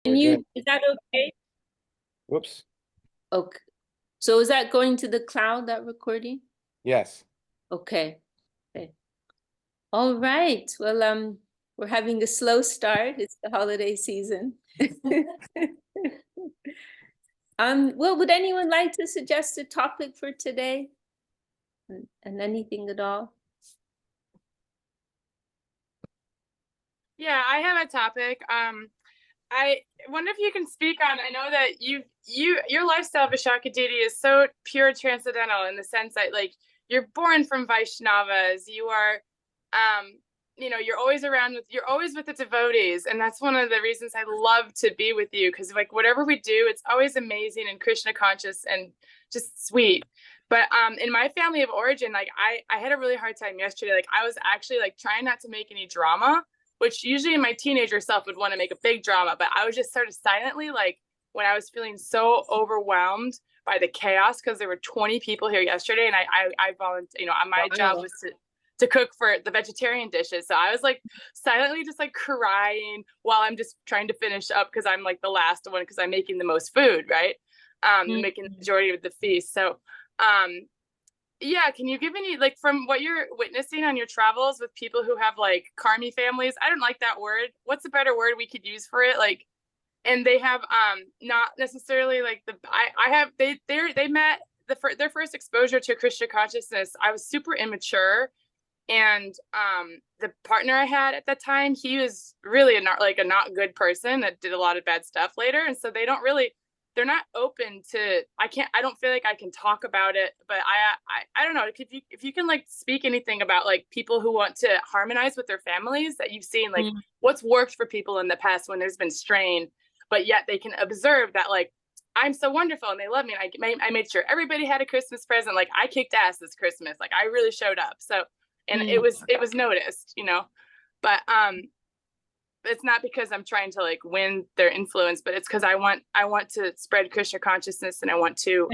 Can you, Good. is that okay? Whoops. Okay. So is that going to the cloud, that recording? Yes. Okay. Okay. All right. Well, we're having a slow start. It's the holiday season. Well, would anyone like to suggest a topic for today? And anything at all? Yeah, I have a topic. I wonder if you can speak on. I know that your lifestyle, Vishakha Devi, is so pure transcendental in the sense that like you're born from Vaishnavas. You are, you're always you're always with the devotees, and that's one of the reasons I love to be with you because like whatever we do, it's always amazing and Krishna conscious and just sweet. But in my family of origin, like I had a really hard time yesterday. Like I was actually like trying not to make any drama, which usually in my teenager self would want to make a big drama, but I was just sort of silently like when I was feeling so overwhelmed by the chaos because there were 20 people here yesterday, and I volunteered. My job was to cook for the vegetarian dishes, so I was like silently just like crying while I'm just trying to finish up because I'm like the last one because I'm making the most food, right? Making the majority of the feast. So yeah, can you give any, like, from what you're witnessing on your travels with people who have like karmi families? I don't like that word. What's a better word we could use for it? Like, and they have not necessarily like I have they met their first exposure to Krishna consciousness. I was super immature, and the partner I had at that time, he was really a not good person that did a lot of bad stuff later, and so they're not open to. I don't feel like I can talk about it, but I don't know if you can like speak anything about like people who want to harmonize with their families that you've seen, like what's worked for people in the past when there's been strain, but yet they can observe that like I'm so wonderful and they love me, and I made sure everybody had a Christmas present. Like I kicked ass this Christmas, like I really showed up. So, and it was noticed, but it's not because I'm trying to like win their influence, but it's because I want to spread Krishna consciousness, and I want to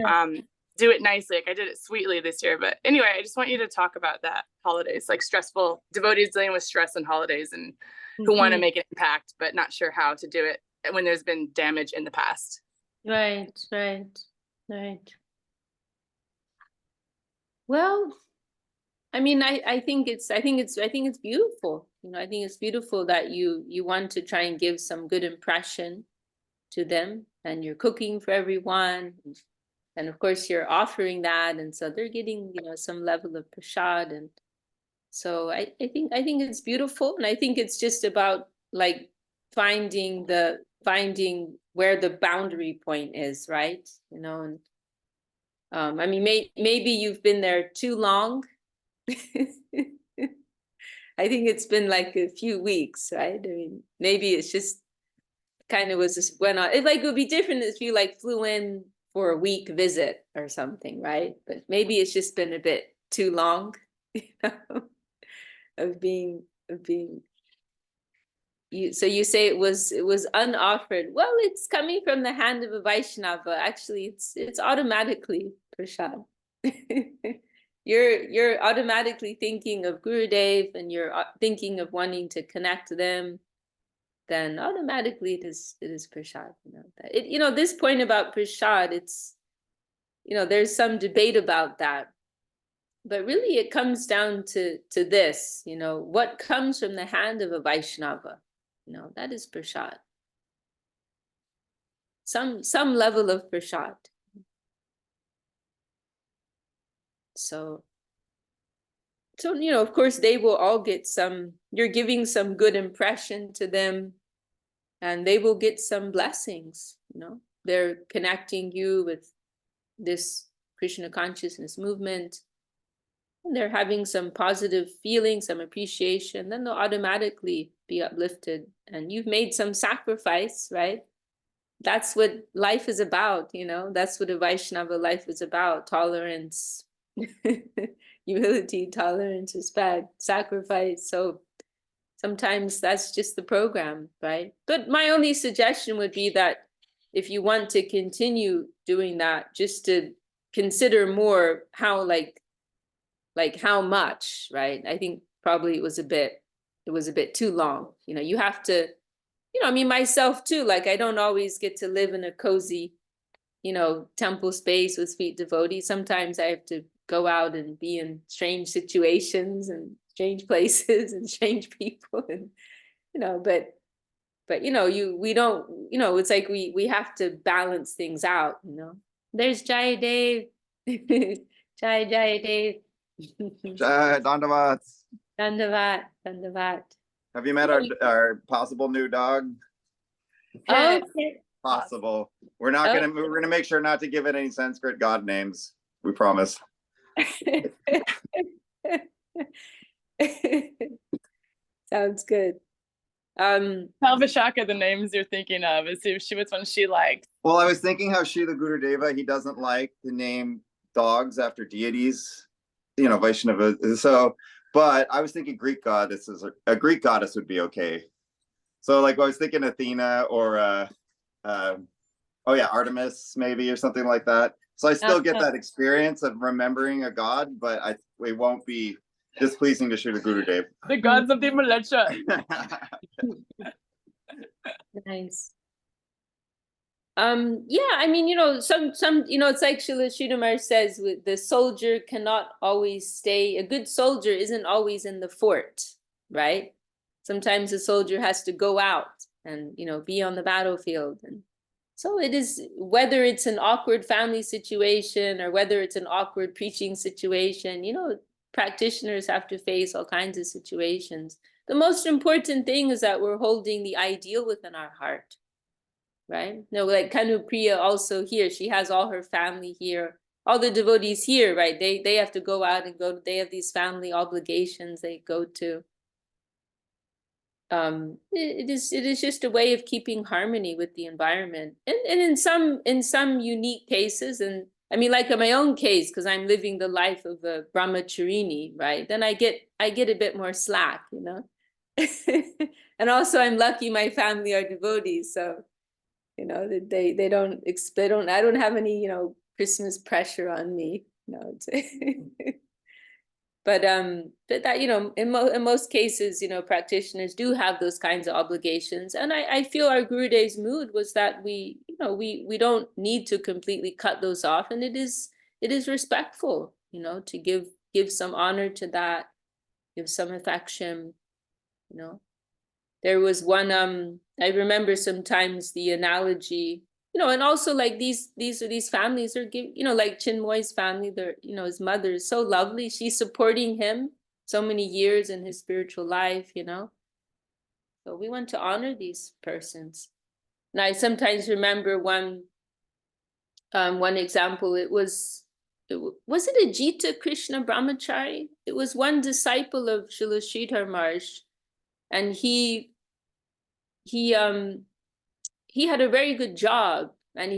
do it nicely. Like I did it sweetly this year. But anyway, I just want you to talk about that holidays, like stressful devotees dealing with stress and holidays, and who want to make an impact but not sure how to do it when there's been damage in the past. Right. Well, I mean, I think it's beautiful. I think it's beautiful that you want to try and give some good impression to them, and you're cooking for everyone, and of course you're offering that, and so they're getting some level of prasad, and so I think it's beautiful, and I think it's just about like finding where the boundary point is, right? And I mean, maybe you've been there too long. I think it's been like a few weeks, right? I mean, maybe it's just kind of went on. It would be different if you like flew in for a week visit or something, right? But maybe it's just been a bit too long, of being you. So you say it was unoffered. Well, it's coming from the hand of a Vaishnava. Actually, it's automatically prasad. You're automatically thinking of Gurudev, and you're thinking of wanting to connect to them, then automatically it is prasad. This point about prasad, it's there's some debate about that, but really it comes down to this. What comes from the hand of a Vaishnava, that is prasad. Some level of prasad. So, of course, they will all get you're giving some good impression to them, and they will get some blessings. They're connecting you with this Krishna consciousness movement, and they're having some positive feelings, some appreciation, then they'll automatically be uplifted. And you've made some sacrifice, right? That's what life is about, that's what a Vaishnava life is about. Tolerance, humility, tolerance, respect, sacrifice. So sometimes that's just the program, right? But my only suggestion would be that if you want to continue doing that, just to consider more how like how much, right? I think probably it was a bit too long. You have to, you know, I mean, myself too, like I don't always get to live in a cozy, you know, temple space with sweet devotees. Sometimes I have to go out and be in strange situations and strange places and strange people, and you know, but you know, we don't, you know, it's like we have to balance things out, you know. There's Jai Dave. Jai Dave. Dandavat. Dandavat, Dandavat. Have you met our possible new dog? Oh, Possible. We're gonna make sure not to give it any Sanskrit god names. We promise. sounds good. Tell Vishakha the names you're thinking of and see if which one she likes. Well, I was thinking how Srila Gurudeva, he doesn't like to name dogs after deities, you know, Vaishnava. So, but I was thinking Greek goddesses, a Greek goddess would be okay. So like I was thinking Athena or oh yeah, Artemis maybe or something like that. So I still get that experience of remembering a god, but we won't be displeasing to Srila Gurudev. The gods of the militia. Nice. Yeah, I mean, you know, some, you know, it's like Srila Maharaj says, with the soldier cannot always stay, a good soldier isn't always in the fort, right? Sometimes a soldier has to go out and, you know, be on the battlefield. And so it is, whether it's an awkward family situation or whether it's an awkward preaching situation, you know, practitioners have to face all kinds of situations. The most important thing is that we're holding the ideal within our heart, right? No, like Kanupriya also here, she has all her family here, all the devotees here, right? They have to go out and they have these family obligations they go to. It is just a way of keeping harmony with the environment, and in some unique cases, and I mean, like in my own case, because I'm living the life of a brahmacharini, right? Then I get a bit more slack, you know. And also I'm lucky my family are devotees, so you know they don't I don't have any, you know, Christmas pressure on me, you know. But that, you know, in most cases, you know, practitioners do have those kinds of obligations, and I feel our Gurudev's mood was that we, you know, we don't need to completely cut those off, and it is respectful, you know, to give some honor to that, give some affection, you know. There was one, I remember sometimes the analogy, you know, and also like these families are you know, like Chinmoy's family, they're, you know, his mother is so lovely. She's supporting him so many years in his spiritual life, you know. So we want to honor these persons. And I sometimes remember one example. Was it Ajita Krishna Brahmachari? It was one disciple of Srila Sridhar Maharaj, and he had a very good job, and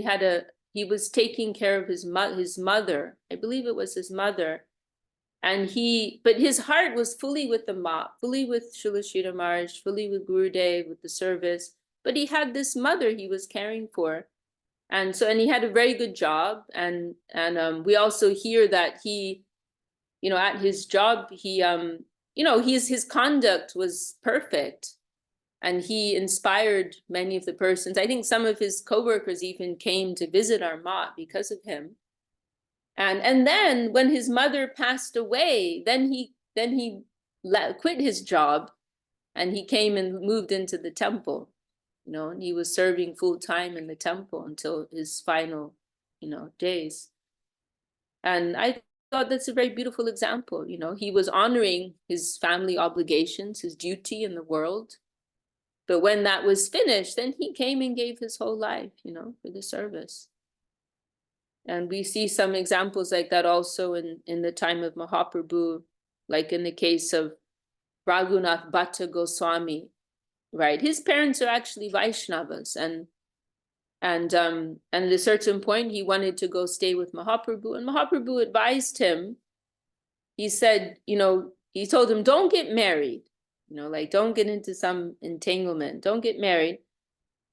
he was taking care of his mother. I believe it was his mother, and but his heart was fully with the mat, fully with Srila Sridhar Maharaj, fully with Gurudev, with the service. But he had this mother he was caring for, and he had a very good job, and we also hear that he, you know, at his job, he you know, his conduct was perfect. And he inspired many of the persons. I think some of his co-workers even came to visit our mat because of him. And then when his mother passed away, then he quit his job, and he came and moved into the temple, you know, and he was serving full time in the temple until his final, you know, days. And I thought that's a very beautiful example. You know, he was honoring his family obligations, his duty in the world. But when that was finished, then he came and gave his whole life, you know, for the service. And we see some examples like that also in the time of Mahaprabhu, like in the case of Raghunath Bhatta Goswami, right? His parents are actually Vaishnavas, and at a certain point he wanted to go stay with Mahaprabhu, and Mahaprabhu advised him. He said, you know, he told him, don't get married. You know, like, don't get into some entanglement, don't get married,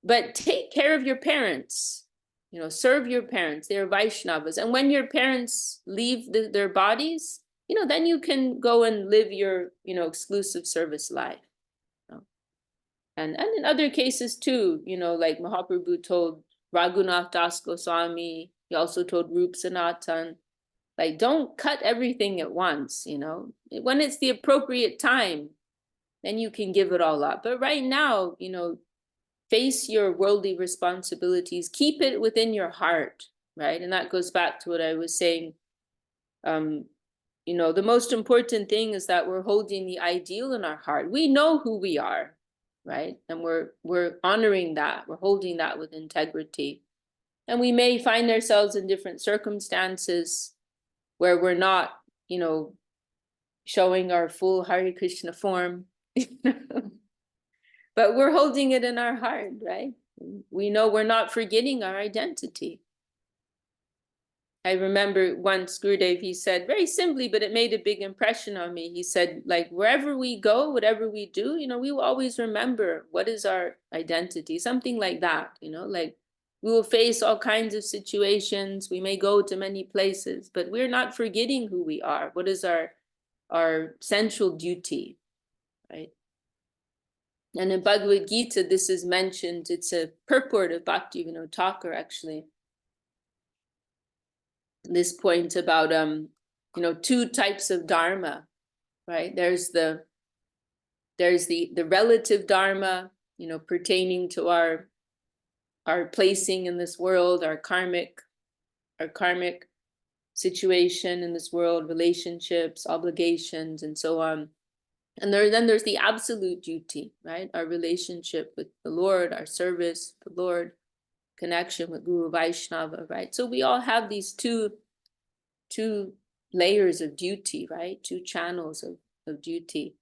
but take care of your parents, you know, serve your parents, they're Vaishnavas. And when your parents leave their bodies, you know, then you can go and live your, you know, exclusive service life. You know? And in other cases too, like Mahaprabhu told Raghunath Das Goswami, he also told Rup Sanatan, like, don't cut everything at once, when it's the appropriate time, then you can give it all up. But right now, face your worldly responsibilities, keep it within your heart, right? And that goes back to what I was saying. The most important thing is that we're holding the ideal in our heart. We know who we are, right? And we're honoring that. We're holding that with integrity. And we may find ourselves in different circumstances where we're not, showing our full Hare Krishna form, but we're holding it in our heart, right? We know we're not forgetting our identity. I remember once Gurudev, he said very simply, but it made a big impression on me. He said, like, wherever we go, whatever we do, we will always remember what is our identity, something like that, like we will face all kinds of situations. We may go to many places, but we're not forgetting who we are. What is our central duty, right? And in Bhagavad Gita, this is mentioned. It's a purport of Bhaktivinoda Thakur, actually. This point about two types of dharma, right? There's the relative dharma, pertaining to our placing in this world, our karmic situation in this world, relationships, obligations, and so on. And then there's the absolute duty, right? Our relationship with the Lord, our service, the Lord, connection with Guru Vaishnava, right? So we all have these two layers of duty, right? Two channels of duty,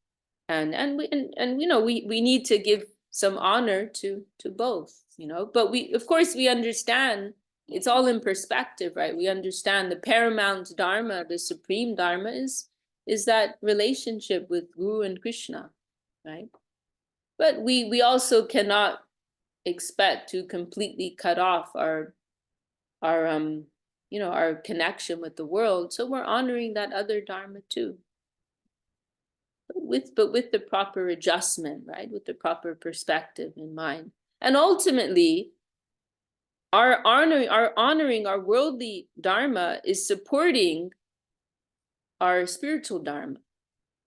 and we need to give some honor to both, But of course we understand it's all in perspective, right? We understand the paramount dharma, the supreme dharma is that relationship with Guru and Krishna, right? But we also cannot expect to completely cut off our connection with the world. So we're honoring that other dharma too. But with the proper adjustment, right? With the proper perspective in mind. And ultimately, our honoring our worldly dharma is supporting our spiritual dharma,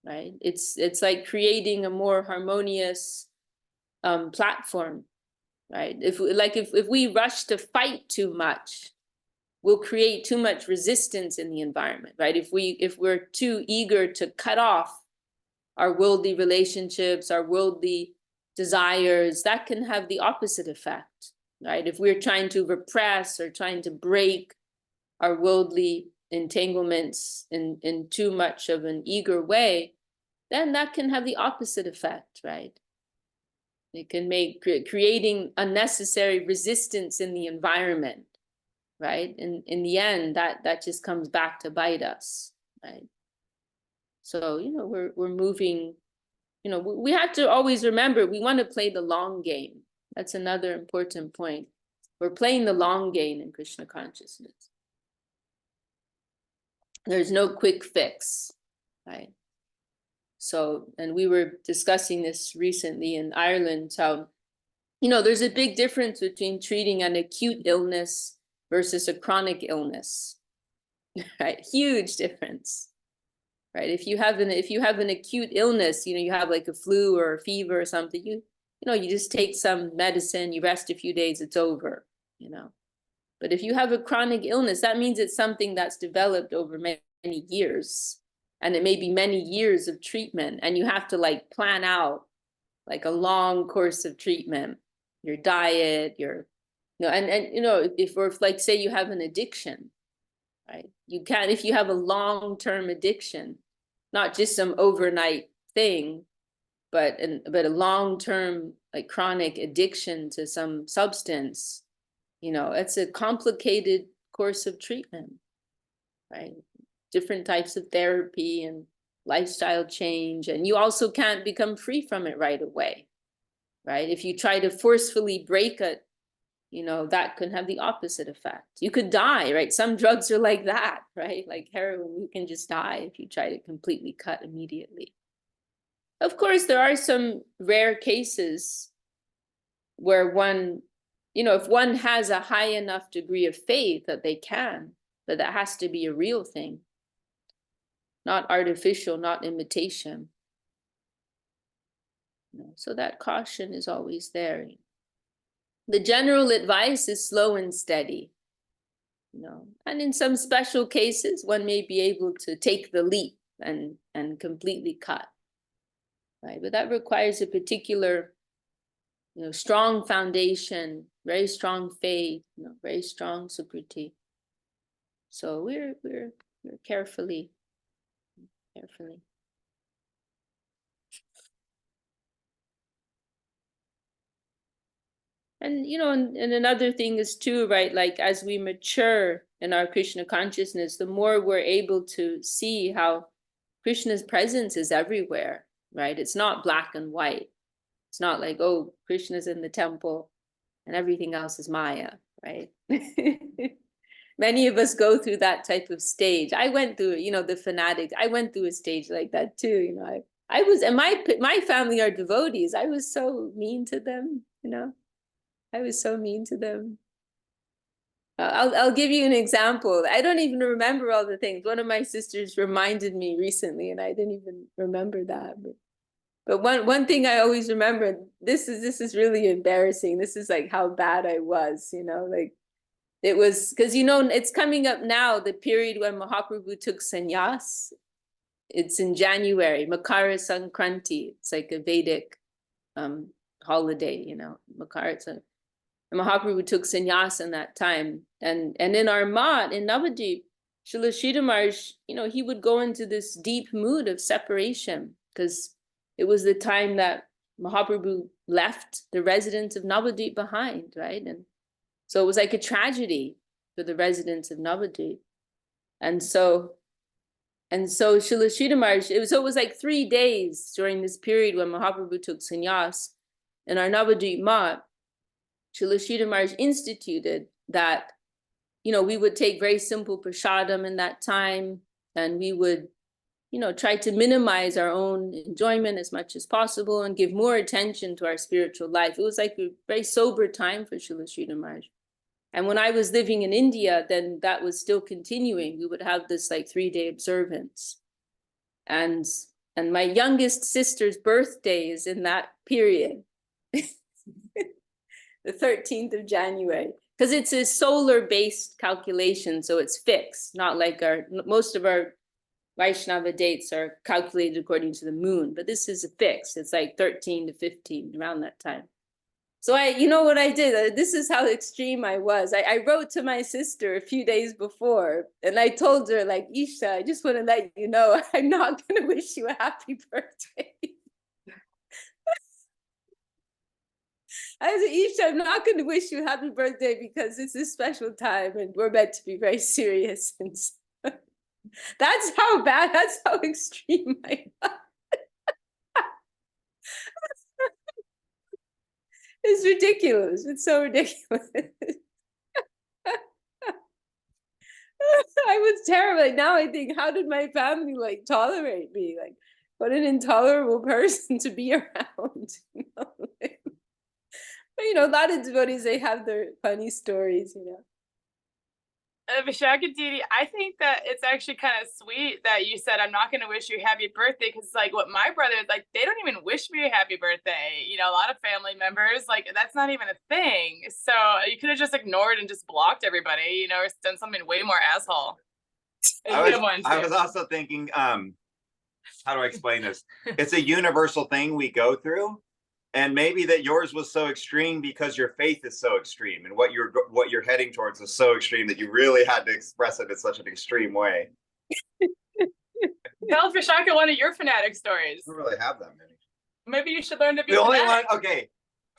right? It's like creating a more harmonious platform, right? If we rush to fight too much, we'll create too much resistance in the environment, right? If we're too eager to cut off our worldly relationships, our worldly desires, that can have the opposite effect, right? If we're trying to repress or trying to break our worldly entanglements in too much of an eager way, then that can have the opposite effect, right? It can make creating unnecessary resistance in the environment, right? And in the end, that just comes back to bite us, right? So, we're moving, we have to always remember, we want to play the long game. That's another important point. We're playing the long game in Krishna consciousness. There's no quick fix, right? So, and we were discussing this recently in Ireland, how, there's a big difference between treating an acute illness versus a chronic illness, right? Huge difference, right? If you have an acute illness, you have like a flu or a fever or something, you just take some medicine, you rest a few days, it's over, But if you have a chronic illness, that means it's something that's developed over many years, and it may be many years of treatment, and you have to like plan out like a long course of treatment, your diet, if like say you have an addiction, right? You can't, if you have a long-term addiction, not just some overnight thing, but a long-term like chronic addiction to some substance, it's a complicated course of treatment, right? Different types of therapy and lifestyle change, and you also can't become free from it right away, right? If you try to forcefully break it, that can have the opposite effect. You could die, right? Some drugs are like that, right? Like heroin, you can just die if you try to completely cut immediately. Of course, there are some rare cases where one, if one has a high enough degree of faith that they can, but that has to be a real thing, not artificial, not imitation. So that caution is always there. The general advice is slow and steady. And in some special cases, one may be able to take the leap and completely cut. Right? But that requires a particular, strong foundation, very strong faith, very strong sukriti. So we're carefully. And and another thing is too, right? Like as we mature in our Krishna consciousness, the more we're able to see how Krishna's presence is everywhere, right? It's not black and white. It's not like, oh, Krishna's in the temple and everything else is Maya, right? Many of us go through that type of stage. I went through, the fanatics. I went through a stage like that too. I was, and my family are devotees. I was so mean to them. I was so mean to them. I'll give you an example. I don't even remember all the things. One of my sisters reminded me recently, and I didn't even remember that. But one thing I always remember. This is really embarrassing. This is like how bad I was. Like. It was because, it's coming up now, the period when Mahaprabhu took sannyas. It's in January, Makara Sankranti. It's like a Vedic holiday, Makara. Mahaprabhu took sannyas in that time. And in our mat in Navadvip, Srila Sridhar Maharaj, he would go into this deep mood of separation because it was the time that Mahaprabhu left the residents of Navadvip behind, right? And so it was like a tragedy for the residents of Navadvip. And so Srila Sridhar Maharaj, it was like 3 days during this period when Mahaprabhu took sannyas in our Navadvip mat. Srila Sridhar Maharaj instituted that, we would take very simple prasadam in that time, and we would, try to minimize our own enjoyment as much as possible and give more attention to our spiritual life. It was like a very sober time for Srila Sridhar Maharaj. And when I was living in India, then that was still continuing. We would have this like 3-day observance. And my youngest sister's birthday is in that period, the 13th of January, because it's a solar-based calculation, so it's fixed, not like most of our Vaishnava dates are calculated according to the moon, but this is fixed. It's like 13 to 15, around that time. So what I did, this is how extreme I was. I wrote to my sister a few days before, and I told her, like, Isha, I just want to let you know, I'm not going to wish you a happy birthday. I said, Isha, I'm not going to wish you a happy birthday because it's a special time and we're meant to be very serious. And so, that's how bad, that's how extreme I was. It's ridiculous. It's so ridiculous. I was terrible. Like, now I think, how did my family like tolerate me? Like, what an intolerable person to be around. But a lot of devotees, they have their funny stories. Vishakha Devi, I think that it's actually kind of sweet that you said, I'm not going to wish you a happy birthday, because like what my brother is like, they don't even wish me a happy birthday. A lot of family members, like that's not even a thing. So you could have just ignored and just blocked everybody, or done something way more asshole. I was also thinking, how do I explain this? It's a universal thing we go through. And maybe that yours was so extreme because your faith is so extreme, and what you're heading towards is so extreme that you really had to express it in such an extreme way. Tell Vishakha one of your fanatic stories. I don't really have that many. Maybe you should learn to be the only one. Okay,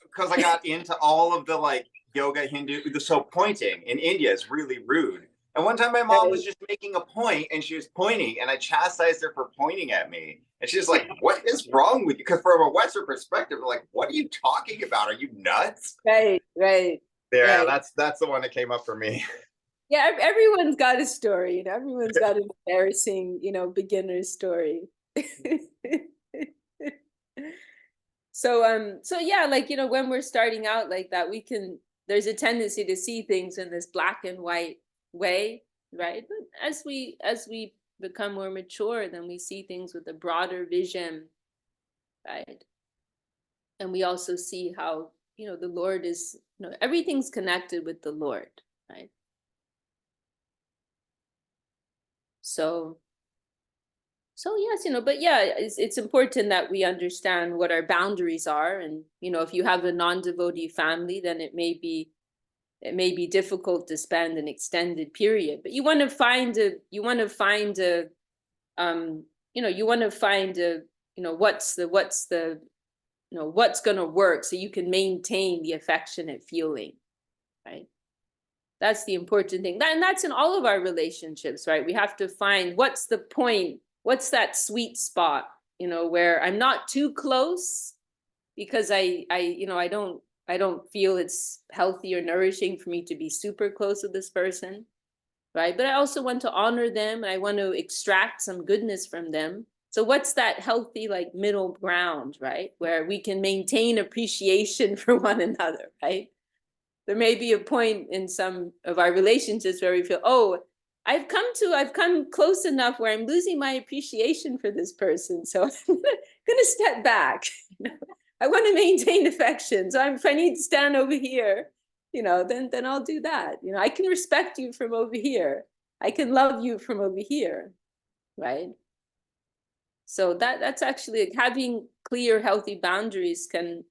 because I got into all of the like yoga, Hindu. So pointing in India is really rude. And one time my mom was just making a point and she was pointing, and I chastised her for pointing at me. And she's like, what is wrong with you? Because from a Western perspective, like, what are you talking about? Are you nuts? Right. Yeah, right. that's the one that came up for me. Yeah, everyone's got a story. Everyone's got an embarrassing, beginner story. So yeah, like, when we're starting out like that, there's a tendency to see things in this black and white way, right? But as we become more mature, then we see things with a broader vision, right? And we also see how, the Lord is, everything's connected with the Lord, right? So yes, but yeah, it's important that we understand what our boundaries are. And, if you have a non-devotee family, then it may be difficult to spend an extended period, but you want to find a what's going to work, so you can maintain the affectionate feeling, right? That's the important thing. And that's in all of our relationships, right? We have to find what's the point, what's that sweet spot, where I'm not too close, because I don't feel it's healthy or nourishing for me to be super close with this person, right? But I also want to honor them, and I want to extract some goodness from them. So what's that healthy, like, middle ground, right? Where we can maintain appreciation for one another, right? There may be a point in some of our relationships where we feel, oh, I've come close enough where I'm losing my appreciation for this person. So I'm gonna step back. I want to maintain affection. So if I need to stand over here, then I'll do that. I can respect you from over here. I can love you from over here, right? So that's actually, like, having clear, healthy boundaries can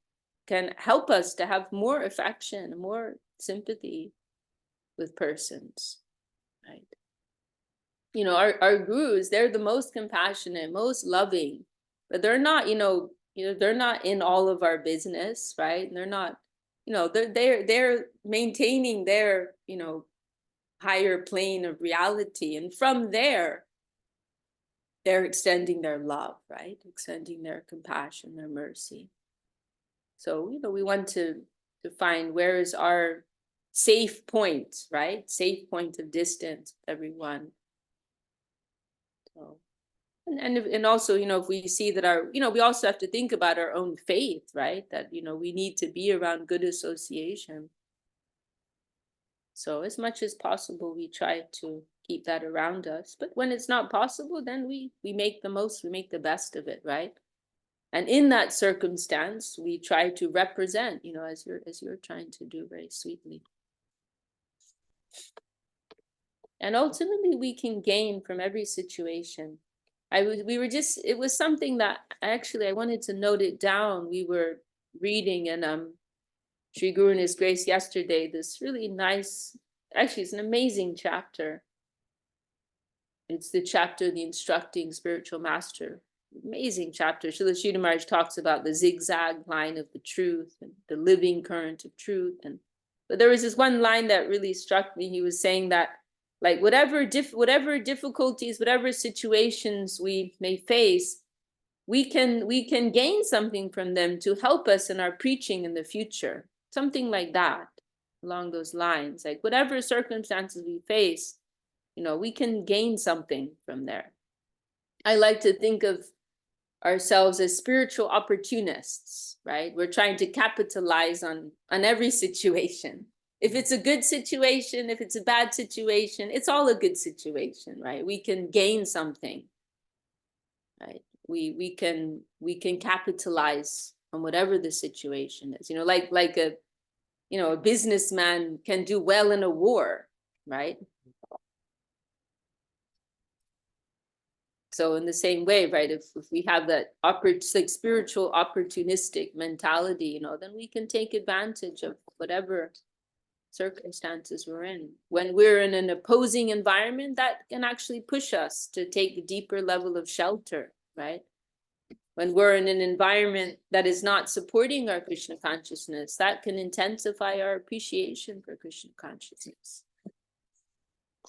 help us to have more affection, more sympathy with persons, right? Our gurus, they're the most compassionate, most loving, but they're not, they're not in all of our business, right? And they're not, they're maintaining their, higher plane of reality. And from there, they're extending their love, right? Extending their compassion, their mercy. So, we want to find where is our safe point, right? Safe point of distance with everyone. So, and also, if we see that we also have to think about our own faith, right? That, we need to be around good association. So as much as possible, we try to keep that around us. But when it's not possible, then we make the most, we make the best of it, right? And in that circumstance, we try to represent, as you're trying to do very sweetly. And ultimately, we can gain from every situation. It was something that actually I wanted to note it down. We were reading in Sri Guru and His Grace yesterday, this really nice, actually it's an amazing chapter. It's the chapter, The Instructing Spiritual Master. Amazing chapter. Srila Sridhar Maharaj talks about the zigzag line of the truth and the living current of truth. But there was this one line that really struck me. He was saying that, like, whatever difficulties, whatever situations we may face, we can gain something from them to help us in our preaching in the future. Something like that, along those lines. Like, whatever circumstances we face, we can gain something from there. I like to think of ourselves as spiritual opportunists, right? We're trying to capitalize on every situation. If it's a good situation, if it's a bad situation, it's all a good situation, right? We can gain something, right? We can capitalize on whatever the situation is. Like a businessman can do well in a war, right? So in the same way, right, if we have that like spiritual opportunistic mentality, then we can take advantage of whatever circumstances we're in. When we're in an opposing environment, that can actually push us to take a deeper level of shelter, right? When we're in an environment that is not supporting our Krishna consciousness, that can intensify our appreciation for Krishna consciousness.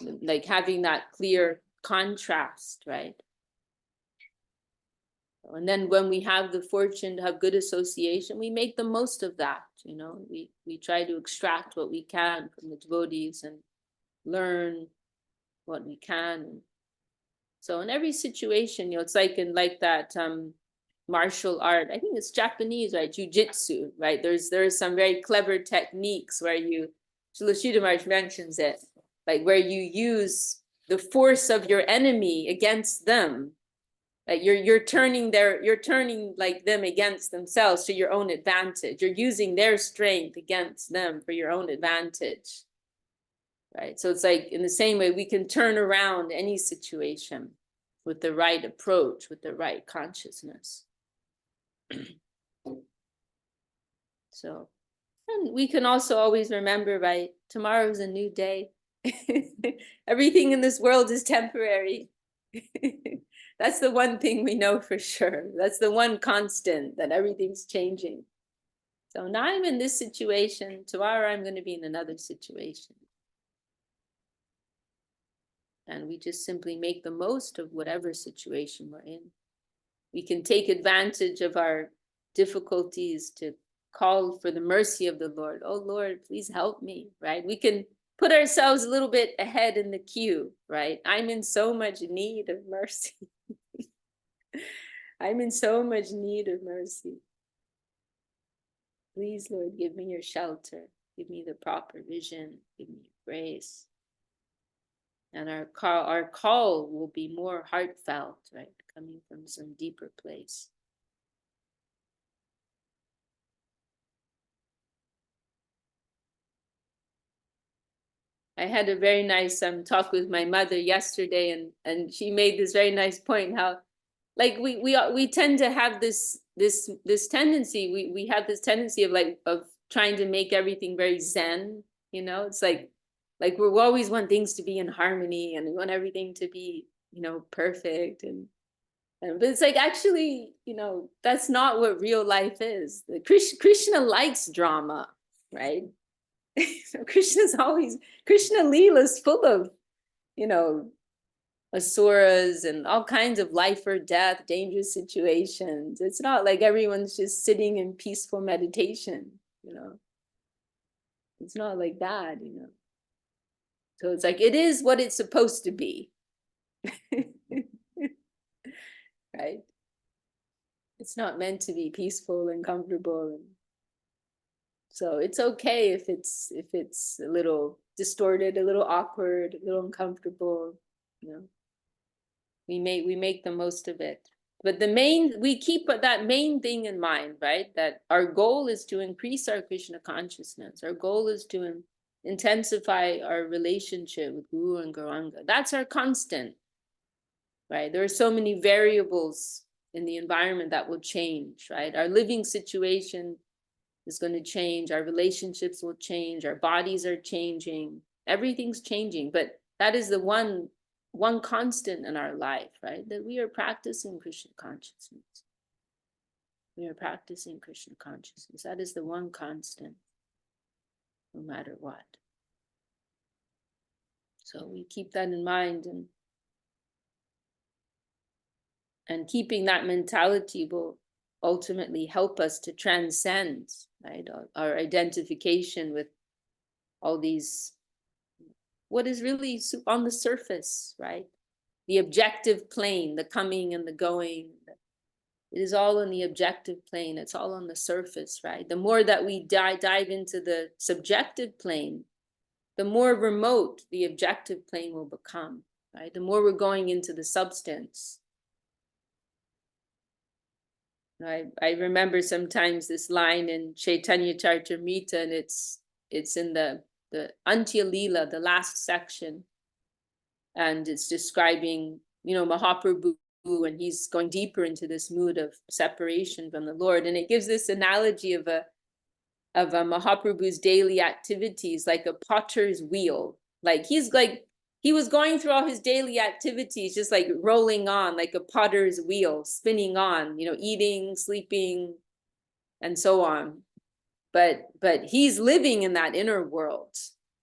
Like having that clear contrast, right? And then when we have the fortune to have good association, we make the most of that. We try to extract what we can from the devotees and learn what we can. So in every situation, it's like that martial art. I think it's Japanese, right? Jiu-jitsu, right? There's some very clever techniques where Srila Maharaj mentions it, like where you use the force of your enemy against them. Like you're turning like them against themselves to your own advantage. You're using their strength against them for your own advantage. Right? So it's like in the same way we can turn around any situation with the right approach, with the right consciousness. So, and we can also always remember, right? Tomorrow is a new day. Everything in this world is temporary. That's the one thing we know for sure. That's the one constant, that everything's changing. So now I'm in this situation. Tomorrow I'm going to be in another situation. And we just simply make the most of whatever situation we're in. We can take advantage of our difficulties to call for the mercy of the Lord. Oh Lord, please help me, right? We can put ourselves a little bit ahead in the queue, right? I'm in so much need of mercy. I'm in so much need of mercy. Please, Lord, give me your shelter. Give me the proper vision. Give me grace. And our call will be more heartfelt, right? Coming from some deeper place. I had a very nice talk with my mother yesterday, and she made this very nice point how, like we tend to have this tendency. We have this tendency of trying to make everything very Zen. You know, it's like we always want things to be in harmony, and we want everything to be, you know, perfect. But it's like, actually, you know, that's not what real life is. Krishna likes drama, right? So Krishna Leela is full of, you know, asuras and all kinds of life or death, dangerous situations. It's not like everyone's just sitting in peaceful meditation, you know. It's not like that, you know. So it's like, it is what it's supposed to be. Right? It's not meant to be peaceful and comfortable. And so it's okay if it's a little distorted, a little awkward, a little uncomfortable, you know. We make the most of it. But we keep that main thing in mind, right? That our goal is to increase our Krishna consciousness. Our goal is to intensify our relationship with Guru and Gauranga. That's our constant, right? There are so many variables in the environment that will change, right? Our living situation is going to change. Our relationships will change. Our bodies are changing. Everything's changing. But that is the one constant in our life, right? That we are practicing Krishna consciousness. We are practicing Krishna consciousness. That is the one constant, no matter what. So we keep that in mind, and keeping that mentality will ultimately help us to transcend, right, our identification with all these, what is really on the surface, right? The objective plane, the coming and the going. It is all on the objective plane. It's all on the surface, right? The more that we dive into the subjective plane, the more remote the objective plane will become, right? The more we're going into the substance. I remember sometimes this line in Chaitanya Charitamrita, and it's in the Antya Leela, the last section, and it's describing, you know, Mahaprabhu, and he's going deeper into this mood of separation from the Lord, and it gives this analogy of a Mahaprabhu's daily activities like a potter's wheel. Like he was going through all his daily activities, just like rolling on like a potter's wheel, spinning on, you know, eating, sleeping, and so on. But he's living in that inner world,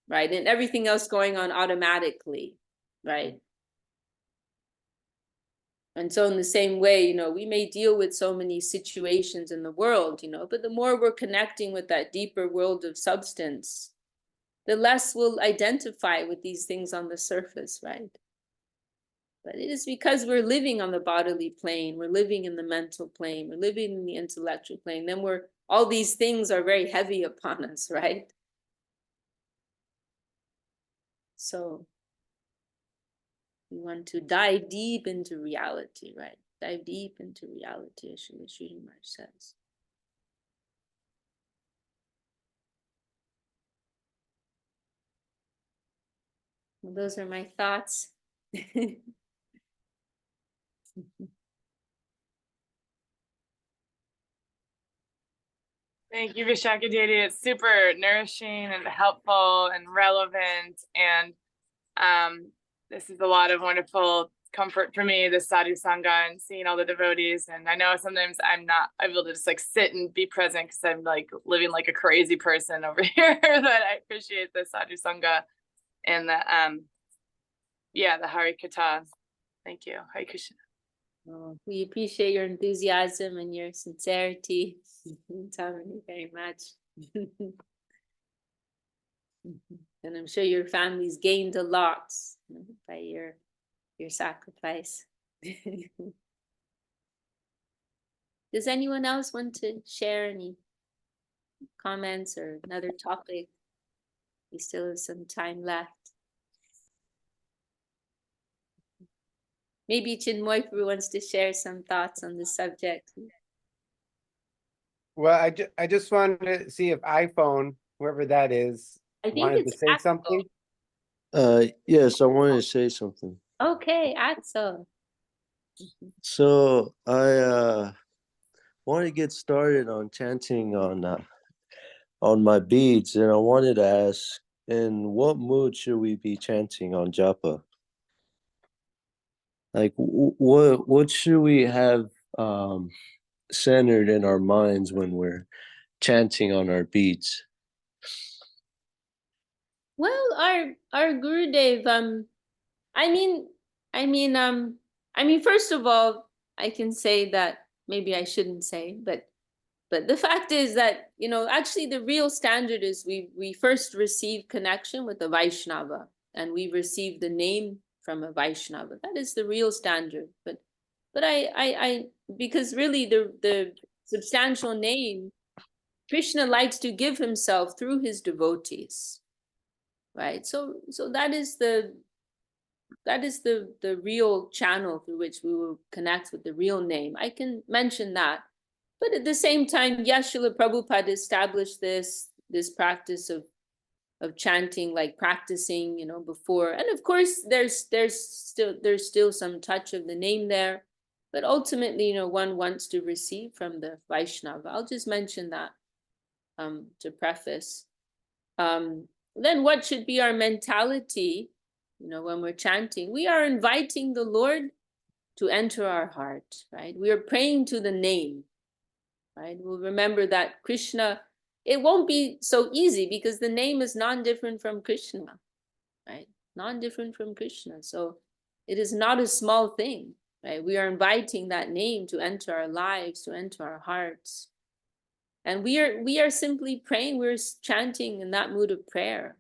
right? And everything else going on automatically, right? And so in the same way, you know, we may deal with so many situations in the world, you know, but the more we're connecting with that deeper world of substance, the less we'll identify with these things on the surface, right? But it is because we're living on the bodily plane, we're living in the mental plane, we're living in the intellectual plane, then all these things are very heavy upon us, right? So we want to dive deep into reality, right? Dive deep into reality, as Sri Maharaj says. Well, those are my thoughts. Thank you, Vishakha Devi. It's super nourishing and helpful and relevant. And this is a lot of wonderful comfort for me, the sadhu sangha and seeing all the devotees. And I know sometimes I'm not able to just like sit and be present because I'm like living like a crazy person over here. But I appreciate the sadhu sangha and the the Hari Katha. Thank you. Hare Krishna. Oh, we appreciate your enthusiasm and your sincerity. Thank you very much. And I'm sure your family's gained a lot by your sacrifice. Does anyone else want to share any comments or another topic? We still have some time left. Maybe Chinmoy wants to share some thoughts on the subject. Well, I just wanted to see if iPhone, whoever that is, I think wanted to it's say Axel. something. Yes, I wanted to say something. Okay, Axel. So I want to get started on chanting on my beads, and I wanted to ask, in what mood should we be chanting on japa? Like, what should we have centered in our minds when we're chanting on our beads? Well, our Gurudev, first of all, I can say that maybe I shouldn't say, but the fact is that, actually the real standard is we first receive connection with a Vaishnava, and we receive the name from a Vaishnava. That is the real standard. But I because really the substantial name, Krishna likes to give himself through his devotees, right? So that is the real channel through which we will connect with the real name. I can mention that. But at the same time, yes, Srila Prabhupada established this practice of chanting, like practicing, before. And of course, there's still some touch of the name there. But ultimately, one wants to receive from the Vaishnava. I'll just mention that to preface. Then what should be our mentality, when we're chanting? We are inviting the Lord to enter our heart, right? We are praying to the name. Right? We'll remember that Krishna, it won't be so easy because the name is non-different from Krishna, right? Non-different from Krishna. So it is not a small thing, right? We are inviting that name to enter our lives, to enter our hearts. And we are simply praying, we're chanting in that mood of prayer.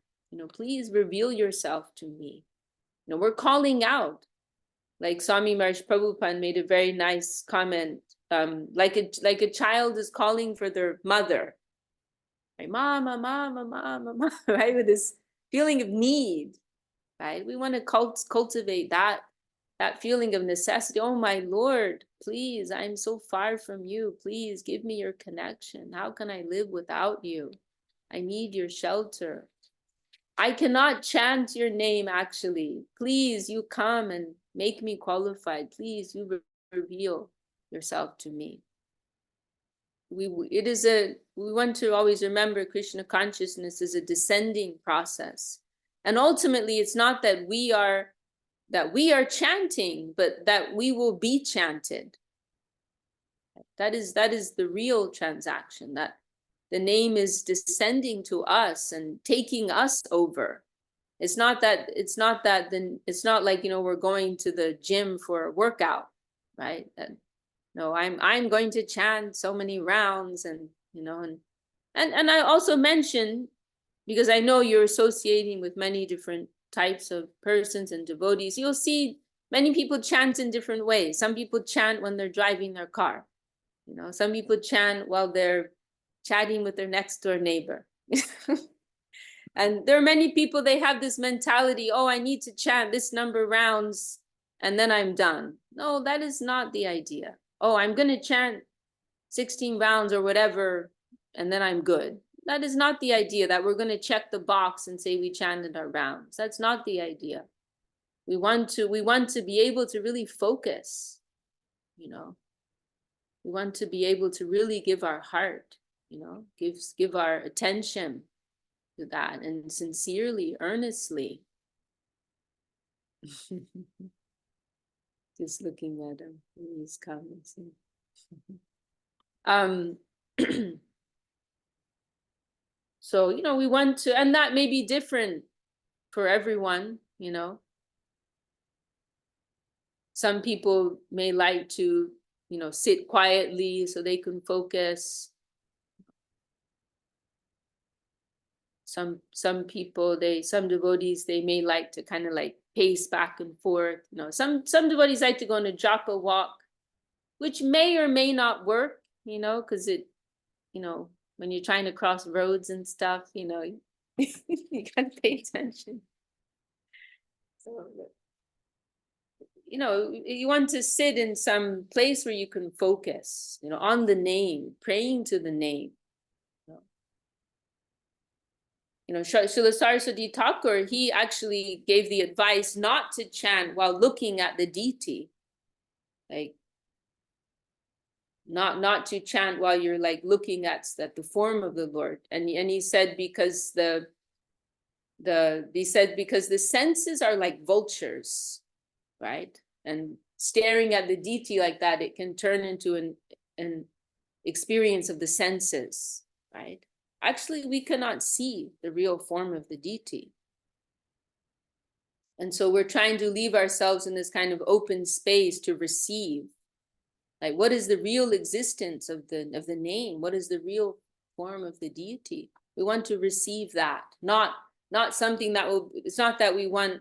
Please reveal yourself to me. We're calling out. Like Swami Maharaj Prabhupada made a very nice comment. Like a child is calling for their mother, right? Mama, mama, mama, mama, right? With this feeling of need, right? We want to cultivate that feeling of necessity. Oh my Lord, please, I'm so far from you. Please give me your connection. How can I live without you? I need your shelter. I cannot chant your name, actually. Please, you come and make me qualified. Please, you reveal yourself to me. We want to always remember Krishna consciousness is a descending process. And ultimately, it's not that we are chanting, but that we will be chanted. That is the real transaction, that the name is descending to us and taking us over. It's not like, we're going to the gym for a workout, right? No, I'm going to chant so many rounds, and and I also mentioned, because I know you're associating with many different types of persons and devotees, you'll see Many people chant in different ways. Some people chant when they're driving their car. You know, some people chant while they're chatting with their next door neighbor. And there are many people, they have this mentality, oh, I need to chant this number rounds and then I'm done. No, that is not the idea. Oh, I'm going to chant 16 rounds or whatever, and then I'm good. That is not the idea, that we're going to check the box and say we chanted our rounds. That's not the idea. We want to be able to really focus, you know. We want to be able to really give our heart, you know, give our attention to that, and sincerely, earnestly. Just looking at him, his comments. So, you know, we want to, and that may be different for everyone, you know. Some people may like to, you know, sit quietly so they can focus. Some people, some devotees, they may like to kind of like pace back and forth. You know, some devotees like to go on a japa walk, which may or may not work, you know, because it, you know, when you're trying to cross roads and stuff, you know, you gotta pay attention. So, you know, you want to sit in some place where you can focus, you know, on the name, praying to the name. You know, Srila Saraswati Thakur, he actually gave the advice not to chant while looking at the deity. Like, not to chant while you're like looking at the form of the Lord. And he said because the senses are like vultures, right? And staring at the deity like that, it can turn into an experience of the senses, right? Actually, we cannot see the real form of the deity. And so we're trying to leave ourselves in this kind of open space to receive. Like, what is the real existence of the name? What is the real form of the deity? We want to receive that, not something that will, it's not that we want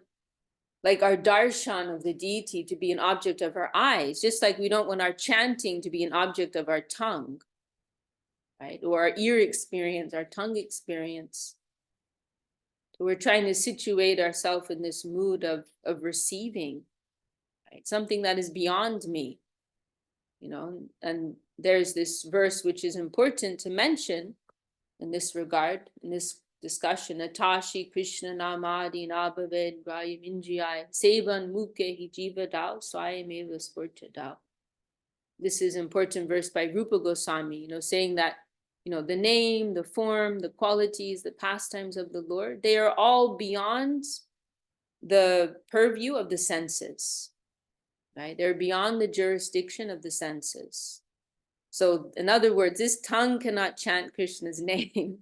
like our darshan of the deity to be an object of our eyes, just like we don't want our chanting to be an object of our tongue. Right? Or our ear experience, our tongue experience. So we're trying to situate ourselves in this mood of receiving, right? Something that is beyond me, you know. And there's this verse which is important to mention in this regard, in this discussion. Atashi Krishna Namadi Nabhaved Rayam Indriyai Sevan Muke Hijiva Dao Swayameva Sporta Dao. This is an important verse by Rupa Goswami, you know, saying that, you know, the name, the form, the qualities, the pastimes of the Lord, they are all beyond the purview of the senses, right? They're beyond the jurisdiction of the senses. So in other words, this tongue cannot chant Krishna's name.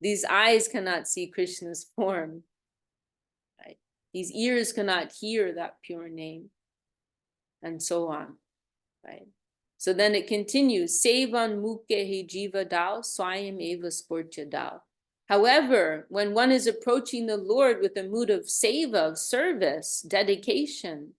These eyes cannot see Krishna's form, right? These ears cannot hear that pure name, and so on, right? So then it continues, Sevan Muke He Jiva Dao, Swayam Eva Sportya Dao. However, when one is approaching the Lord with a mood of seva, of service, dedication,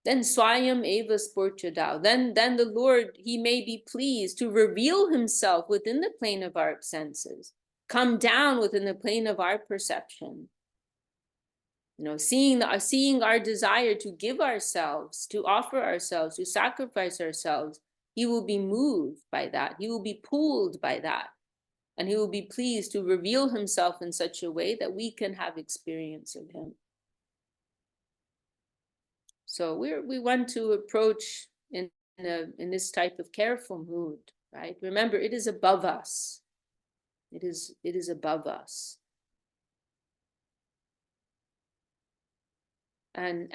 then Swayam Eva Sportya Dao, then the Lord, he may be pleased to reveal himself within the plane of our senses, come down within the plane of our perception. You know, seeing our desire to give ourselves, to offer ourselves, to sacrifice ourselves, he will be moved by that. He will be pulled by that. And he will be pleased to reveal himself in such a way that we can have experience of him. So we want to approach in this type of careful mood, right? Remember, it is above us. It is above us. And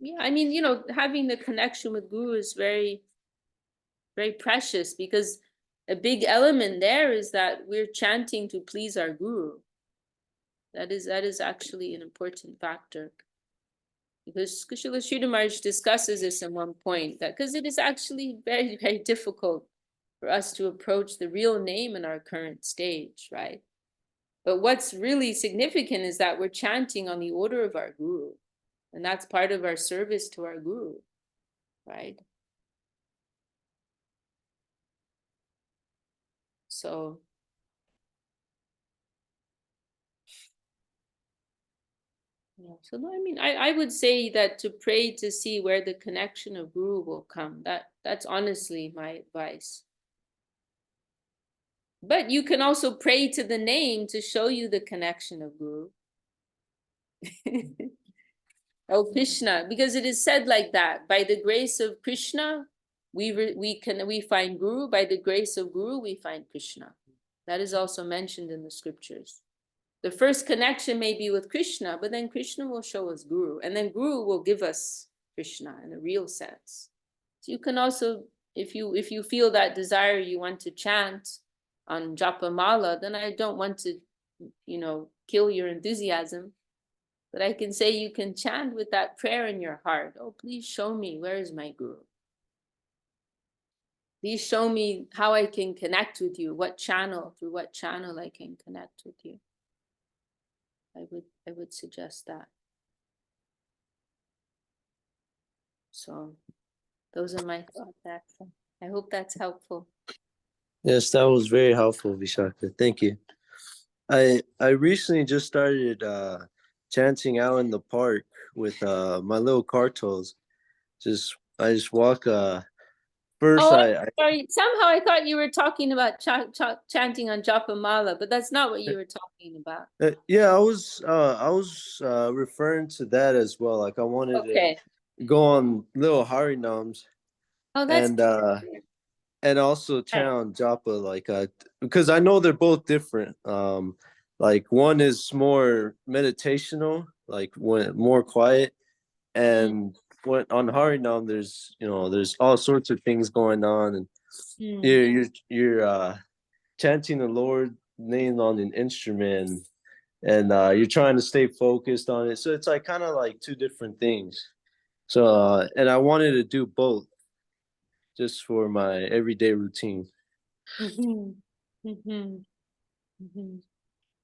yeah, I mean, you know, having the connection with Guru is very, very precious, because a big element there is that we're chanting to please our Guru. That is actually an important factor. Because Srila Sridhar Maharaj discusses this in one point, that because it is actually very, very difficult for us to approach the real name in our current stage, right? But what's really significant is that we're chanting on the order of our Guru. And that's part of our service to our guru, right? So yeah, so no, I mean, I would say that to pray to see where the connection of guru will come. That's honestly my advice. But you can also pray to the name to show you the connection of guru. Oh, Krishna, because it is said like that. By the grace of Krishna, we find guru. By the grace of guru, we find Krishna. That is also mentioned in the scriptures. The first connection may be with Krishna, but then Krishna will show us guru, and then guru will give us Krishna in a real sense. So you can also, if you feel that desire, you want to chant on japa mala, then I don't want to, kill your enthusiasm. But I can say you can chant with that prayer in your heart. Oh, please show me, where is my guru? Please show me how I can connect with you, through what channel I can connect with you. I would suggest that. So those are my thoughts, Axel. I hope that's helpful. Yes, that was very helpful, Vishakha. Thank you. I recently just started chanting out in the park with my little car tools. I just walk first. Sorry. Somehow I thought you were talking about chanting on Japa Mala, but that's not what you were talking about. Yeah, I was referring to that as well. Like I wanted to go on little Harinams. Oh, that's and also chant Japa, like because I know they're both different. Like one is more meditational, like when more quiet, and when on Harinam there's all sorts of things going on, and you're chanting the Lord name on an instrument, and you're trying to stay focused on it. So it's like kind of like two different things. So and I wanted to do both just for my everyday routine.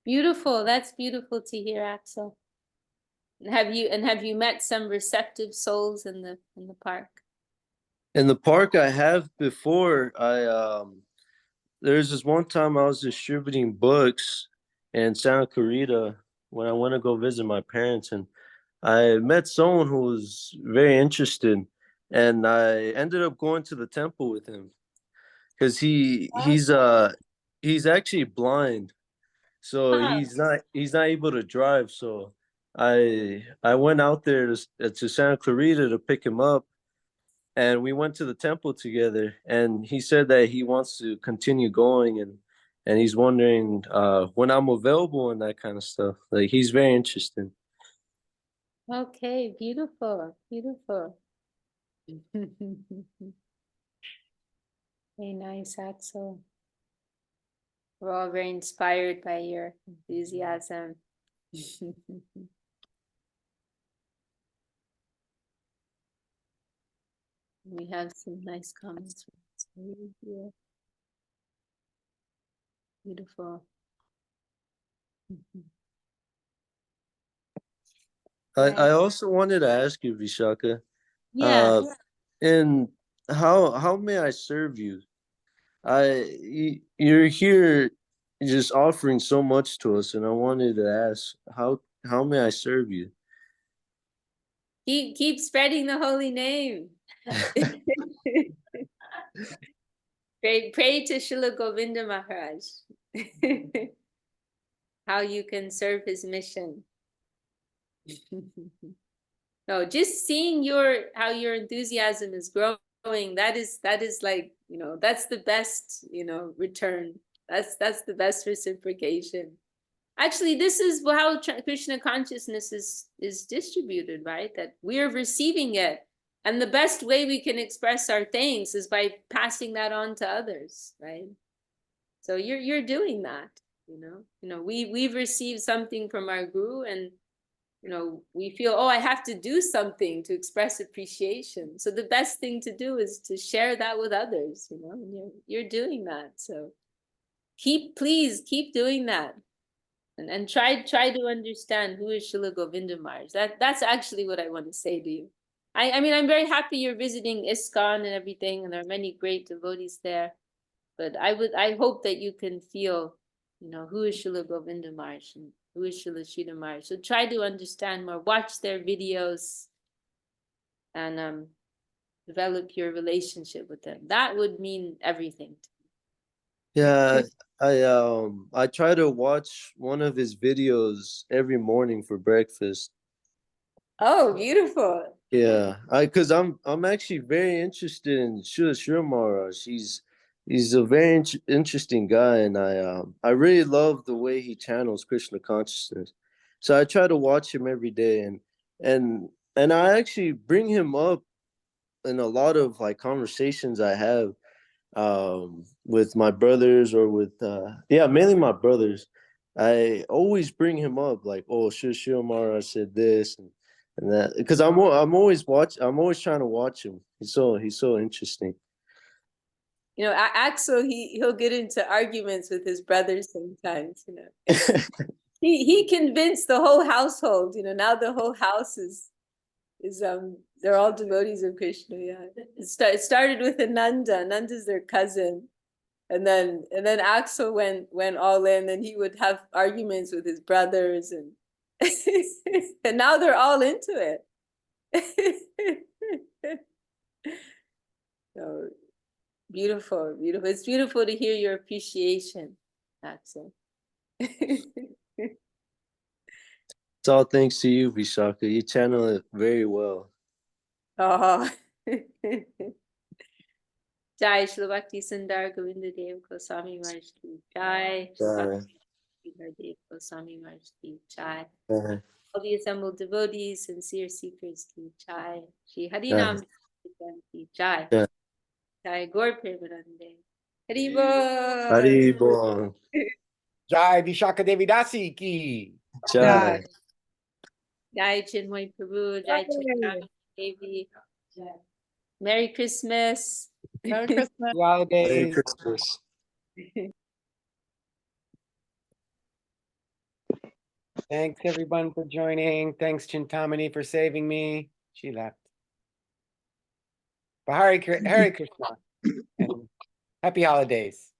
Beautiful. That's beautiful to hear, Axel. Have you met some receptive souls in the park? In the park I have before. There's this one time I was distributing books in Santa Clarita when I went to go visit my parents, and I met someone who was very interested, and I ended up going to the temple with him because he's actually blind, so he's not able to drive. So I went out there to Santa Clarita to pick him up, and we went to the temple together, and he said that he wants to continue going, and he's wondering when I'm available and that kind of stuff. Like he's very interested. Okay, beautiful. Very nice, Axel. We're all very inspired by your enthusiasm. We have some nice comments. Beautiful. I also wanted to ask you, Vishakha, Yeah. and how may I serve you? You're here just offering so much to us, and I wanted to ask how may I serve you? Keep spreading the holy name. Pray to Srila Govinda Maharaj. How you can serve his mission. No, just seeing how your enthusiasm is growing, that is like, that's the best, return. That's the best reciprocation. Actually, this is how Krishna consciousness is distributed, right? That we're receiving it. And the best way we can express our thanks is by passing that on to others, right? So you're doing that, we've received something from our guru, and we feel, I have to do something to express appreciation. So the best thing to do is to share that with others, and you're doing that. So please keep doing that. And try to understand who is Srila Govinda Maharaj. That's actually what I want to say to you. I mean, I'm very happy you're visiting ISKCON and everything, and there are many great devotees there. But I hope that you can feel, you know, who is Srila Govinda Maharaj and who is Srila Sridhar Maharaj. So try to understand more, watch their videos, and develop your relationship with them. That would mean everything. Yeah, I try to watch one of his videos every morning for breakfast. Oh, beautiful. Yeah, because I'm actually very interested in Srila Maharaj. He's a very interesting guy, and I really love the way he channels Krishna consciousness. So I try to watch him every day, and I actually bring him up in a lot of like conversations I have with my brothers or with mainly my brothers. I always bring him up like, oh, Srila Maharaj said this and that, because I'm always trying to watch him. He's so interesting. You know, Axel, he'll get into arguments with his brothers sometimes, you know. He convinced the whole household, you know, now the whole house is they're all devotees of Krishna. Yeah. It started with Ananda. Ananda's their cousin. And then Axel went all in, and he would have arguments with his brothers, and and now they're all into it. So beautiful, beautiful. It's beautiful to hear your appreciation, Axel. It's all thanks to you, Vishakha. You channel it very well. Oh. Jai Shri Bhakti Sundar Govinda Dev Goswami Maharaj ki Jai. Shri Dev Goswami Maharaj ki Jai. All the assembled devotees, sincere seekers ki Jai. Shri Harinam ki Jai. Jai Gaur Premanande. Haribo. Haribo. Jai Vishakha Devi Dasi ki. Jai. Jai Chinmoy Prabhu. Jai Chaitanya Devi. Merry Christmas. Merry Christmas. Merry Holidays. Christmas. Thanks everyone for joining. Thanks Chintamani for saving me. She left. But Hare Krishna and happy holidays.